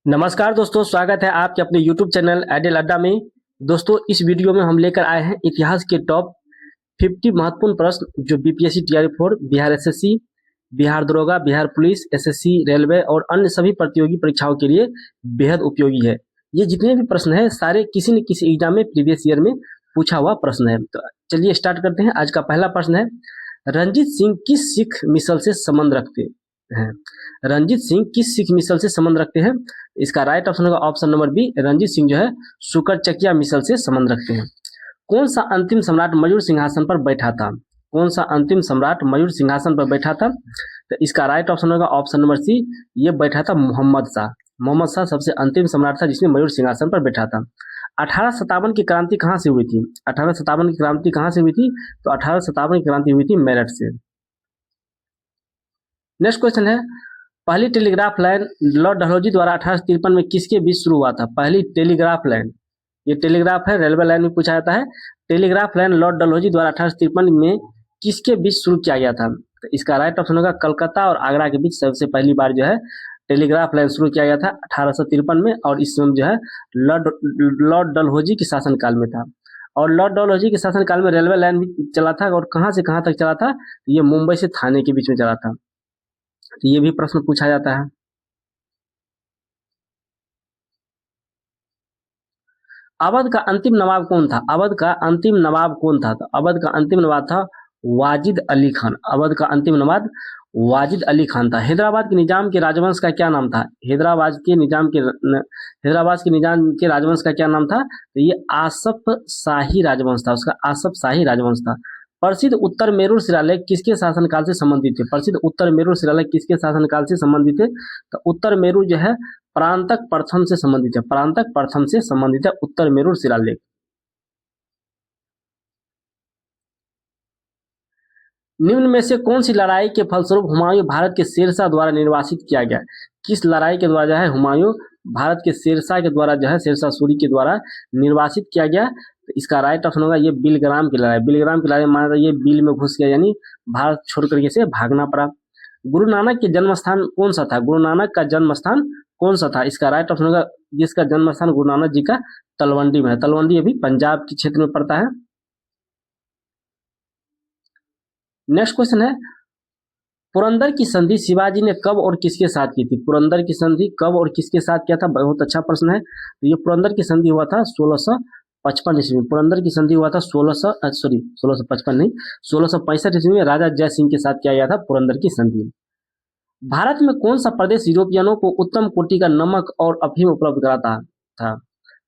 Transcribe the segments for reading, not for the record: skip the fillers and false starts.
नमस्कार दोस्तों, स्वागत है आपके अपने YouTube चैनल आइडियल अड्डा में। दोस्तों, इस वीडियो में हम लेकर आए हैं इतिहास के टॉप 50 महत्वपूर्ण प्रश्न जो BPSC TRE 4, Bihar SSC, Bihar दरोगा, बिहार पुलिस, एसएससी, रेलवे और अन्य सभी प्रतियोगी परीक्षाओं के लिए बेहद उपयोगी है। ये जितने भी प्रश्न हैं सारे किसी न किसी एग्जाम में प्रीवियस ईयर में पूछा हुआ प्रश्न है। तो चलिए स्टार्ट करते हैं। आज का पहला प्रश्न है, रंजीत सिंह किस सिख मिसल से संबंध रखते हैं? रंजीत सिंह किस सिख मिसल से संबंध रखते हैं? इसका राइट ऑप्शन होगा option number B, Ranjit Singh जो है शुकर चकिया मिसल से संबंध रखते हैं। कौन सा अंतिम सम्राट मयूर सिंहासन पर बैठा था? कौन सा अंतिम सम्राट मयूर सिंहासन पर बैठा था? तो इसका राइट ऑप्शन होगा ऑप्शन नंबर सी, ये बैठा था मोहम्मद शाह। मोहम्मद शाह सबसे अंतिम सम्राट था जिसने मयूर सिंहासन पर बैठा था। 1857 की क्रांति कहाँ से हुई थी? 1857 की क्रांति कहाँ से हुई थी? तो 1857 की क्रांति हुई थी मेरठ से। नेक्स्ट क्वेश्चन है, पहली टेलीग्राफ लाइन लॉर्ड डलहौजी द्वारा 1853 में किसके बीच शुरू हुआ था? पहली टेलीग्राफ लाइन, ये टेलीग्राफ है, रेलवे लाइन में पूछा जाता है। टेलीग्राफ लाइन लॉर्ड डलहौजी द्वारा 1853 में किसके बीच शुरू किया गया था? तो इसका राइट ऑप्शन होगा कलकत्ता और आगरा के बीच सबसे पहली बार जो है टेलीग्राफ लाइन शुरू किया गया था 1853 में, और इसमें जो है लॉर्ड डलहौजी के शासनकाल में था। और लॉर्ड डलहौजी के शासनकाल में रेलवे लाइन भी चला था, और कहाँ से कहाँ तक चला था? ये मुंबई से थाने के बीच में चला था। तो ये भी प्रश्न पूछा जाता है। अवध का अंतिम नवाब कौन था? अवध का अंतिम नवाब कौन था? तो अवध का अंतिम नवाब था वाजिद अली खान। अवध का अंतिम नवाब वाजिद अली खान था। हैदराबाद के निजाम के राजवंश का क्या नाम था? हैदराबाद के निजाम के राजवंश का क्या नाम था? तो ये आसफ शाही राजवंश था, उसका आसफ शाही राजवंश था। प्रसिद्ध उत्तर मेरूर शिलालेख किसके शासनकाल से संबंधित थे? प्रसिद्ध उत्तर मेरूर शिलालेख किसके शासनकाल से संबंधित थे? तो उत्तर मेरूर जो है प्रांतक प्रथम से संबंधित है। प्रांतक प्रथम से संबंधित है उत्तर मेरूर शिलालेख। निम्न में से कौन सी लड़ाई के फलस्वरूप हुमायूं भारत के शेरशाह द्वारा निर्वासित किया गया? किस लड़ाई के द्वारा जो है हुमायूं भारत के शेरशाह के द्वारा जो है शेरशाह सूरी के द्वारा निर्वासित किया गया? तो इसका राइट ऑप्शन होगा ये बिलग्राम की लड़ाई। बिलग्राम की लड़ाई माना ये बिल में घुस गया, यानी भारत छोड़ करके से भागना पड़ा। गुरु नानक के जन्म स्थान कौन सा था? गुरु नानक का जन्म स्थान कौन सा था? इसका राइट ऑप्शन होगा जिसका जन्म स्थान गुरु नानक जी का तलवंडी में है। तलवंडी अभी पंजाब के क्षेत्र में पड़ता है। नेक्स्ट क्वेश्चन है, पुरंदर की संधि शिवाजी ने कब और किसके साथ की थी? पुरंदर की संधि कब और किसके साथ किया था? बहुत अच्छा प्रश्न है। तो ये पुरंदर की संधि हुआ था 1655 ईस्वी में। पुरंदर की संधि हुआ था 1655 नहीं, 1665 ईस्वी में राजा जय सिंह के साथ किया गया था पुरंदर की संधि। भारत में कौन सा प्रदेश यूरोपियनों को उत्तम कोटि का नमक और अफीम उपलब्ध कराता था?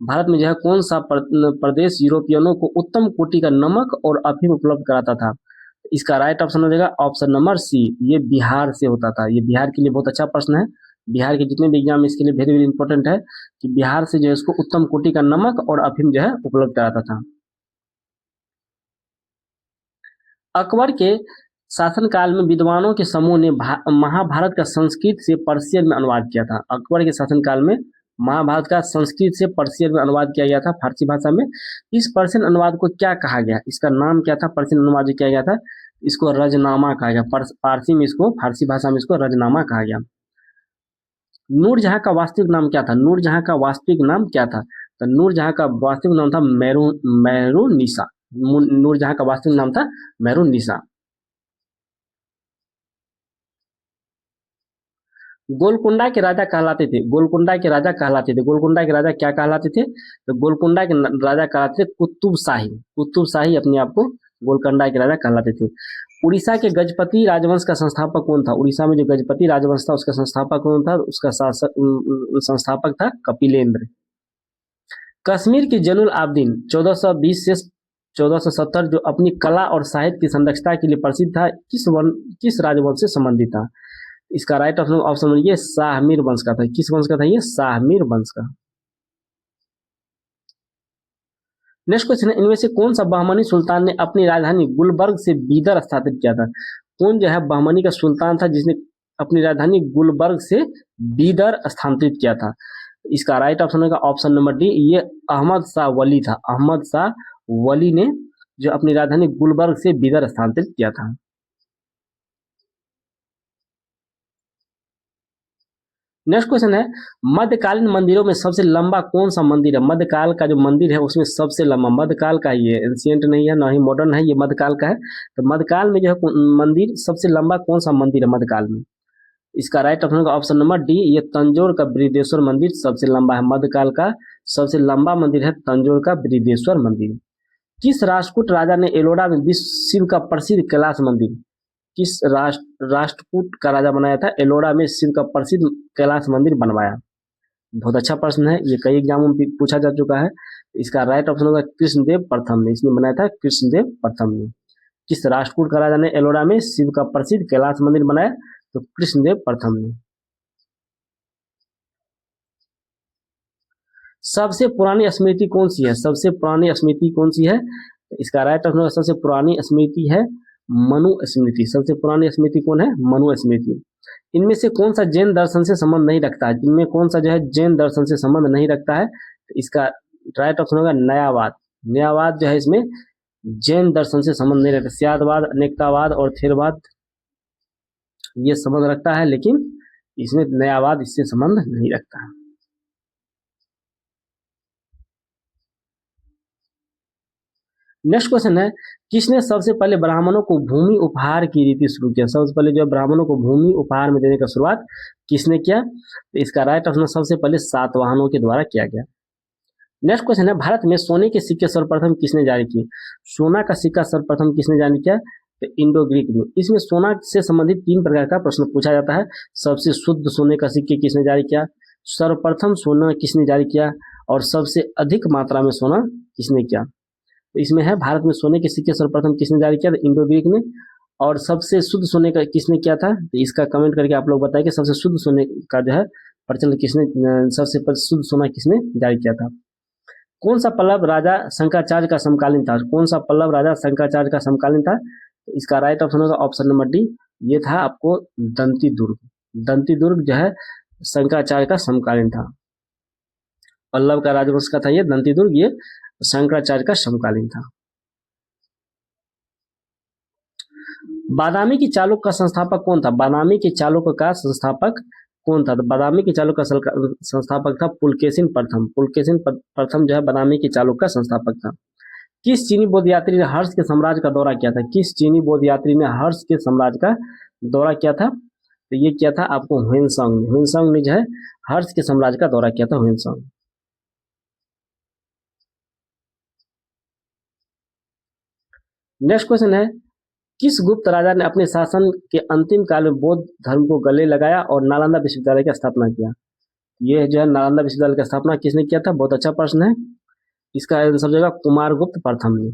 भारत में जो है कौन सा प्रदेश यूरोपियनों को उत्तम कोटि का नमक और अफीम उपलब्ध कराता था? इसका राइट ऑप्शन हो जाएगा ऑप्शन नंबर सी, ये बिहार से होता था। ये बिहार के लिए बहुत अच्छा प्रश्न है। बिहार के जितने भी एग्जाम इसके लिए वेरी वेरी इंपॉर्टेंट है कि बिहार से जो है इसको उत्तम कोटि का नमक और अफीम जो है उपलब्ध कराता था। अकबर के शासनकाल में विद्वानों के समूह ने महाभारत का संस्कृत से पर्शियन में अनुवाद किया था। अकबर के शासनकाल में महाभारत का संस्कृत से पर्शियन में अनुवाद किया गया था, फारसी भाषा में। इस पर्शियन अनुवाद को क्या कहा गया? इसका नाम क्या था? पर्शियन अनुवाद जो किया गया था इसको रजनामा कहा गया। फारसी में इसको, फारसी भाषा में इसको रजनामा कहा गया। नूरजहां का वास्तविक नाम क्या था? नूरजहां का वास्तविक नाम क्या था? तो नूरजहां का वास्तविक नाम था मेहरुन्निसा। नूरजहां का वास्तविक नाम था मेहरुन्निसा। गोलकुंडा के राजा कहलाते थे। गोलकुंडा के राजा कहलाते थे। गोलकुंडा के राजा क्या कहलाते थे? तो गोलकुंडा के राजा कहलाते थे कुतुब शाही। कुतुब शाही अपने आप को गोलकुंडा के राजा कहलाते थे। उड़ीसा के गजपति राजवंश का संस्थापक कौन था? उड़ीसा में जो गजपति राजवंश था उसका संस्थापक कौन था? उसका संस्थापक था कपिलेंद्र। कश्मीर के जैनुल आबदीन 1420 से 1470 जो अपनी कला और साहित्य की संरक्षता के लिए प्रसिद्ध था, किस राजवंश से संबंधित था? इसका राइट ऑप्शन ये शाहमीर वंश का था। किस वंश का था? ये शाहमीर वंश का। नेक्स्ट क्वेश्चन है, इनमें से कौन सा बहमनी सुल्तान ने अपनी राजधानी गुलबर्ग से बीदर स्थापित किया था? कौन जो है बहमनी का सुल्तान था जिसने अपनी राजधानी गुलबर्ग से बीदर स्थानांतरित किया था? इसका राइट ऑप्शन होगा ऑप्शन नंबर डी, ये अहमद शाह वली था। अहमद शाह वली ने जो अपनी राजधानी गुलबर्ग से बीदर स्थानांतरित किया था। नेक्स्ट क्वेश्चन है, मध्यकालीन मंदिरों में सबसे लंबा कौन सा मंदिर है? मध्यकाल का जो मंदिर है उसमें सबसे लंबा मध्यकाल का, ये एंशिएंट नहीं है ना ही मॉडर्न है, ये मध्यकाल का है। तो मध्यकाल में जो है मंदिर सबसे लंबा कौन सा मंदिर है मध्यकाल में? इसका राइट ऑप्शन होगा ऑप्शन नंबर डी, ये तंजौर का बृहदेश्वर मंदिर सबसे लंबा है। मध्यकाल का सबसे लंबा मंदिर है तंजौर का बृहदेश्वर मंदिर। किस राष्ट्रकूट राजा ने एलोरा में विश्व शिव का प्रसिद्ध कैलाश मंदिर, किस राष्ट्रकूट का राजा बनाया था एलोरा में शिव का प्रसिद्ध कैलाश मंदिर बनवाया? बहुत अच्छा प्रश्न है, ये कई एग्जामों में पूछा जा चुका है। इसका राइट ऑप्शन होगा कृष्णदेव प्रथम ने, इसने बनाया था कृष्णदेव प्रथम ने। किस राष्ट्रकूट का राजा ने एलोरा में शिव का प्रसिद्ध कैलाश मंदिर बनाया? तो कृष्णदेव प्रथम ने। सबसे पुरानी स्मृति कौन सी है? सबसे पुरानी स्मृति कौन सी है? इसका राइट ऑप्शन सबसे पुरानी स्मृति है मनु स्मृति। सबसे पुरानी स्मृति कौन है? मनु स्मृति। इनमें से कौन सा जैन दर्शन से संबंध नहीं रखता है? इनमें कौन सा जो है जैन दर्शन से संबंध नहीं रखता है? तो इसका राइट ऑप्शन होगा न्यायवाद। न्यायवाद जो है इसमें जैन दर्शन से संबंध नहीं रखता। स्यादवाद, अनेकतावाद और थेरवाद ये संबंध रखता है, लेकिन इसमें न्यायवाद इससे संबंध नहीं रखता है। नेक्स्ट क्वेश्चन है, किसने सबसे पहले ब्राह्मणों को भूमि उपहार की रीति शुरू किया? सबसे पहले जो ब्राह्मणों को भूमि उपहार में देने का शुरुआत किसने किया? तो इसका राइट ऑप्शन सबसे पहले सातवाहनों के द्वारा किया गया। नेक्स्ट क्वेश्चन है, भारत में सोने के सिक्के सर्वप्रथम किसने जारी किए? सोना का सिक्का सर्वप्रथम किसने जारी किया? तो इंडो ग्रीक ने। इसमें सोना से संबंधित 3 प्रकार का प्रश्न पूछा जाता है। सबसे शुद्ध सोने का सिक्के किसने जारी किया, सर्वप्रथम सोना किसने जारी किया, और सबसे अधिक मात्रा में सोना किसने किया? तो इसमें है भारत में सोने के सिक्के सर्वप्रथम किसने जारी किया? तो इंडो ग्रीक ने। और सबसे शुद्ध सोने का किसने किया था? तो इसका कमेंट करके आप लोग बताएं कि सबसे शुद्ध सोने का जो है प्रचलन किसने, सबसे शुद्ध सोना किसने जारी किया था? कौन सा पल्लव राजा शंकराचार्य का समकालीन था? कौन सा पल्लव राजा शंकराचार्य का समकालीन था? तो इसका राइट ऑप्शन होगा ऑप्शन नंबर डी, ये था आपको दंती दुर्ग। दंती दुर्ग जो है शंकराचार्य का समकालीन था। पल्लव का राजवंश का था ये दंती दुर्ग, ये शंकराचार्य का समकालीन था। बादामी की चालुक्य का संस्थापक कौन था? बादामी के चालुक्य का संस्थापक कौन था? तो बादामी के चालुक्य का संस्थापक था पुलकेशिन प्रथम। पुलकेशिन प्रथम जो है बादामी के चालुक्य का संस्थापक था। किस चीनी बौद्ध यात्री ने हर्ष के साम्राज्य का दौरा किया था? किस चीनी बौद्ध यात्री ने हर्ष के साम्राज्य का दौरा किया था? तो ये किया था आपको ह्वेनसांग। ह्वेनसांग ने जो है हर्ष के साम्राज्य का दौरा किया था, ह्वेनसांग। नेक्स्ट क्वेश्चन है, किस गुप्त राजा ने अपने शासन के अंतिम काल में बौद्ध धर्म को गले लगाया और नालंदा विश्वविद्यालय की स्थापना किया? ये जो है नालंदा विश्वविद्यालय की स्थापना किसने किया था? बहुत अच्छा प्रश्न है। इसका आंसर होगा कुमारगुप्त प्रथम ने।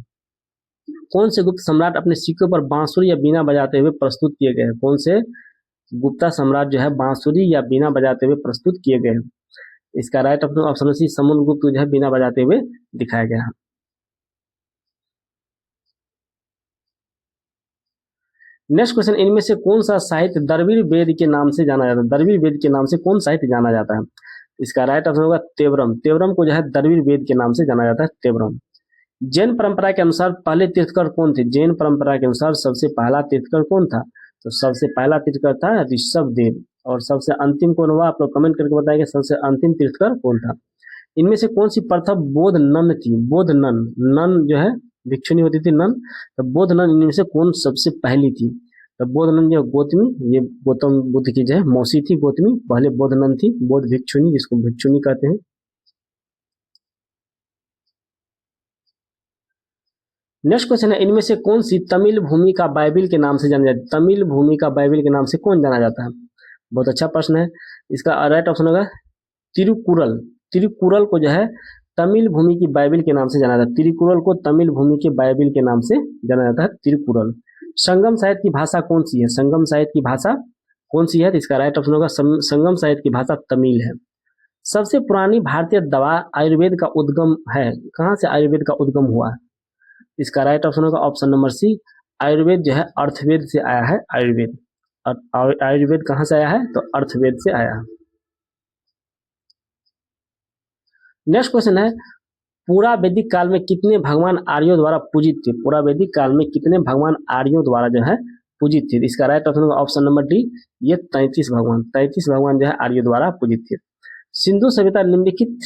कौन से गुप्त सम्राट अपने सिक्कों पर बांसुरी या बीना बजाते हुए प्रस्तुत किए गए हैं? कौन से गुप्ता सम्राट जो है बांसुरी या बीना बजाते हुए प्रस्तुत किए गए हैं? इसका राइट ऑप्शन सी, समुद्रगुप्त जो है बीना बजाते हुए दिखाया गया है। नेक्स्ट क्वेश्चन, इनमें से कौन सा साहित्य द्रविड़ वेद के नाम से जाना जाता है? द्रविड़ वेद के नाम से कौन साहित्य जाना जाता है? इसका राइट ऑप्शन होगा तेवरम। तेवरम को जो है द्रविड़ वेद के नाम से जाना जाता है, तेवरम। जैन परंपरा के अनुसार पहले तीर्थकर कौन थे? जैन परंपरा के अनुसार सबसे पहला तीर्थकर कौन था? तो सबसे पहला तीर्थकर था ऋषभदेव। और सबसे अंतिम कौन हुआ? आप लोग कमेंट करके बताएंगे सबसे अंतिम तीर्थकर कौन था। इनमें से कौन सी प्रथम बौद्ध नन थी? बौद्ध नन, नन जो है भिक्षुनी होती थी नन, तो बौद्ध नन इनमें से कौन सबसे पहली थी? तो बौद्ध नन जो गौतमी, ये गौतम बुद्ध की जो है मौसी थी गौतमी, पहले बौद्ध नन थी, बौद्ध भिक्षुनी जिसको भिक्षुनी कहते हैं। नेक्स्ट क्वेश्चन है, इनमें से कौन सी तमिल भूमि का बाइबिल के नाम से जाना जाता है? तमिल भूमि का बाइबिल के नाम से कौन जाना जाता है? बहुत अच्छा प्रश्न है। इसका राइट ऑप्शन होगा तिरुकुरल। तिरुकुरल को जो है तमिल भूमि की बाइबिल के नाम से जाना जाता है। तिरुकुरल को तमिल भूमि के बाइबिल के नाम से जाना जाता है, तिरुकुरल। संगम साहित्य की भाषा कौन सी है? संगम साहित्य की भाषा कौन सी है? तो इसका राइट ऑप्शन होगा संगम साहित्य की भाषा तमिल है। सबसे पुरानी भारतीय दवा आयुर्वेद का उद्गम है, कहाँ से आयुर्वेद का उद्गम हुआ है? इसका राइट ऑप्शन होगा ऑप्शन नंबर सी, आयुर्वेद जो है अर्थवेद से आया है। आयुर्वेद, आयुर्वेद कहाँ से आया है? तो अर्थवेद से आया है। नेक्स्ट क्वेश्चन है, पूरा वैदिक काल में कितने भगवान आर्यों द्वारा पूजित थे? पूरा वैदिक काल में कितने भगवान आर्यों द्वारा जो है पूजित थे। इसका राइट ऑप्शन होगा ऑप्शन नंबर डी, ये 33 भगवान जो है आर्यों द्वारा पूजित थे। सिंधु सभ्यता निम्नलिखित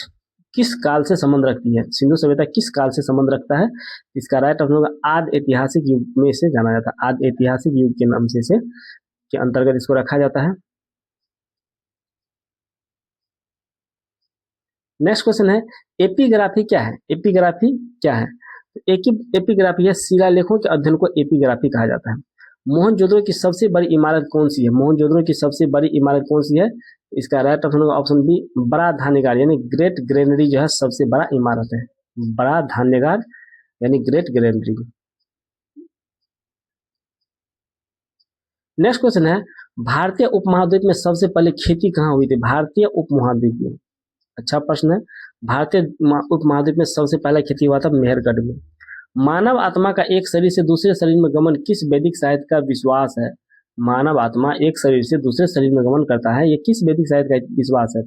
किस काल से संबंध रखती है? सिंधु सभ्यता किस काल से संबंध रखता है? इसका राइट ऑप्शन होगा आदि ऐतिहासिक युग में से जाना जाता है। आदि ऐतिहासिक युग के नाम से इसे के अंतर्गत इसको रखा जाता है। नेक्स्ट क्वेश्चन है एपिग्राफी क्या है? एपिग्राफी क्या है? एपिग्राफी है शिलालेखों के अध्ययन को एपिग्राफी कहा जाता है। मोहनजोदड़ो की सबसे बड़ी इमारत कौन सी है? मोहनजोदड़ो की सबसे बड़ी इमारत कौन सी है? इसका राइट ऑप्शन होगा ऑप्शन बी, बड़ा धान्यगार यानी ग्रेट ग्रेनरी जो है सबसे बड़ा इमारत है। बड़ा धान्यगार यानी ग्रेट ग्रेनरी। नेक्स्ट क्वेश्चन है भारतीय उपमहाद्वीप में सबसे पहले खेती कहाँ हुई थी? भारतीय उपमहाद्वीप में, अच्छा प्रश्न है। भारतीय उपमहाद्वीप में सबसे पहला खेती हुआ था मेहरगढ़ में। मानव आत्मा का एक शरीर से दूसरे शरीर में गमन किस वैदिक साहित्य का विश्वास है? मानव आत्मा एक शरीर से दूसरे शरीर में गमन करता है, ये किस वैदिक साहित्य का विश्वास है?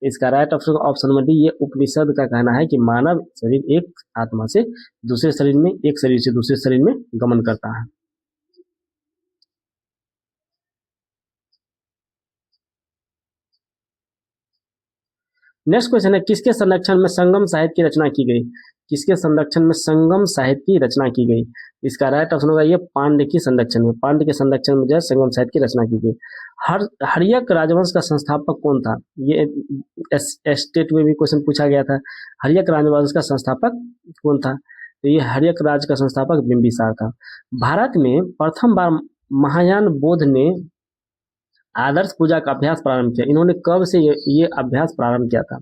इसका राइट ऑप्शन नंबर डी, ये उपनिषद का कहना है कि मानव शरीर एक आत्मा से दूसरे शरीर में, एक शरीर से दूसरे शरीर में गमन करता है। नेक्स्ट क्वेश्चन है किसके संरक्षण में संगम साहित्य की रचना की गई? किसके संरक्षण में संगम साहित्य की रचना की गई? इसका राइट ऑप्शन होगा ये पांड्य के संरक्षण में। पांड्य के संरक्षण में जो है संगम साहित्य की रचना की गई। हर्यक राजवंश का संस्थापक कौन था? ये स्टेट में भी क्वेश्चन पूछा गया था। हर्यक राजवंश का संस्थापक कौन था? तो ये हर्यक राज का संस्थापक बिंबिसार था। भारत में प्रथम बार महायान बौद्ध ने आदर्श पूजा का अभ्यास प्रारंभ किया। इन्होंने कब से ये अभ्यास प्रारंभ किया था?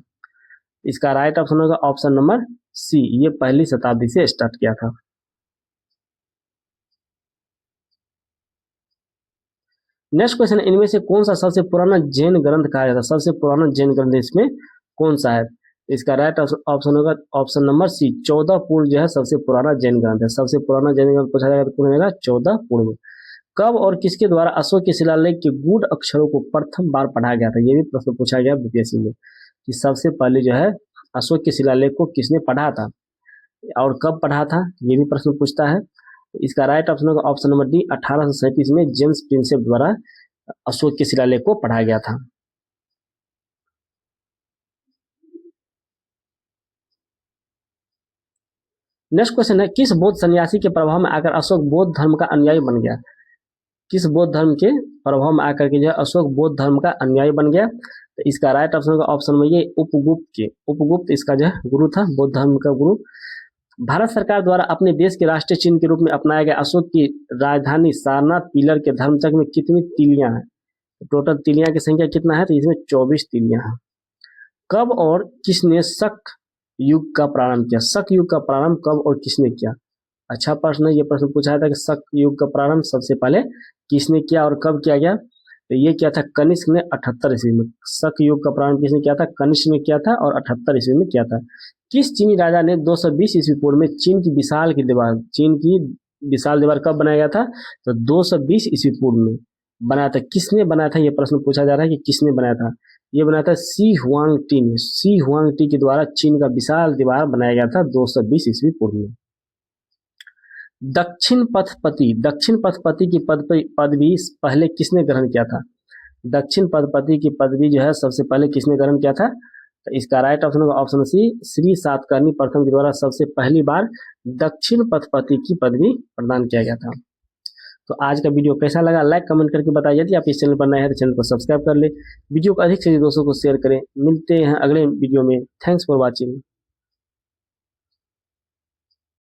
इसका राइट ऑप्शन होगा ऑप्शन नंबर सी, ये पहली शताब्दी से स्टार्ट किया था। नेक्स्ट क्वेश्चन, इनमें से कौन सा सबसे पुराना जैन ग्रंथ कहा जाता है? सबसे पुराना जैन ग्रंथ इसमें कौन सा है? इसका राइट ऑप्शन होगा ऑप्शन नंबर सी, 14 पूर्व जो है सबसे पुराना जैन ग्रंथ है। सबसे पुराना जैन ग्रंथ पूछा जाएगा तो कौन रहेगा? 14 पूर्व। कब और किसके द्वारा अशोक के शिलालेख के गूढ़ अक्षरों को प्रथम बार पढ़ा गया था? ये भी प्रश्न पूछा गया बीपीएससी में कि सबसे पहले जो है अशोक के शिलालेख को किसने पढ़ा था और कब पढ़ा था, ये भी प्रश्न पूछता है। इसका राइट ऑप्शन होगा ऑप्शन नंबर डी, 1837 में जेम्स प्रिंसेप द्वारा अशोक के शिलालेख को पढ़ा गया था। नेक्स्ट क्वेश्चन है किस बौद्ध सन्यासी के प्रभाव में आकर अशोक बौद्ध धर्म का अनुयायी बन गया? किस बौद्ध धर्म के प्रभाव में आकर के जो है अशोक बौद्ध धर्म का अनुयायी बन गया? तो इसका राइट ऑप्शन होगा ऑप्शन में ये उपगुप्त इसका जो है गुरु था, बौद्ध धर्म का गुरु। भारत सरकार द्वारा अपने देश के राष्ट्रीय चिन्ह के रूप में अपनाया गया अशोक की राजधानी सारनाथ पिलर के धर्मचक्र में कितनी तीलियां हैं? टोटल तीलियां की संख्या कितना है? तो इसमें 24 तीलियां हैं। कब और किसने शक युग का प्रारंभ किया? शक युग का प्रारंभ कब और किसने किया? अच्छा प्रश्न है। ये प्रश्न पूछा था कि शक युग का प्रारंभ सबसे पहले किसने किया और कब किया गया? तो ये किया था कनिष्क ने 78 ईस्वी में। शक युग का प्रारंभ किसने किया था? कनिष्क ने किया था और 78 ईस्वी में किया था। किस चीनी राजा ने 220 ईस्वी पूर्व में चीन की विशाल दीवार कब बनाया गया था? तो 220 ईस्वी पूर्व में बनाया था। किसने बनाया था? ये प्रश्न पूछा जा रहा है कि किसने बनाया था। ये बनाया था सी हुआंगटी ने। सी हुआंगटी के द्वारा चीन का विशाल दीवार बनाया गया था 220 ईस्वी पूर्व में। दक्षिण पथपति की पदवी पहले किसने ग्रहण किया था? दक्षिण पथपति की पदवी जो है सबसे पहले किसने ग्रहण किया था? तो इसका राइट ऑप्शन होगा ऑप्शन सी, श्री सातकर्णी प्रथम के द्वारा सबसे पहली बार दक्षिण पथपति की पदवी प्रदान किया गया था। तो आज का वीडियो कैसा लगा लाइक कमेंट करके बताइए। यदि आप इस चैनल पर नए हैं तो चैनल को सब्सक्राइब कर ले, वीडियो को अधिक से अधिक दोस्तों को शेयर करें। मिलते हैं अगले वीडियो में। Thanks for watching.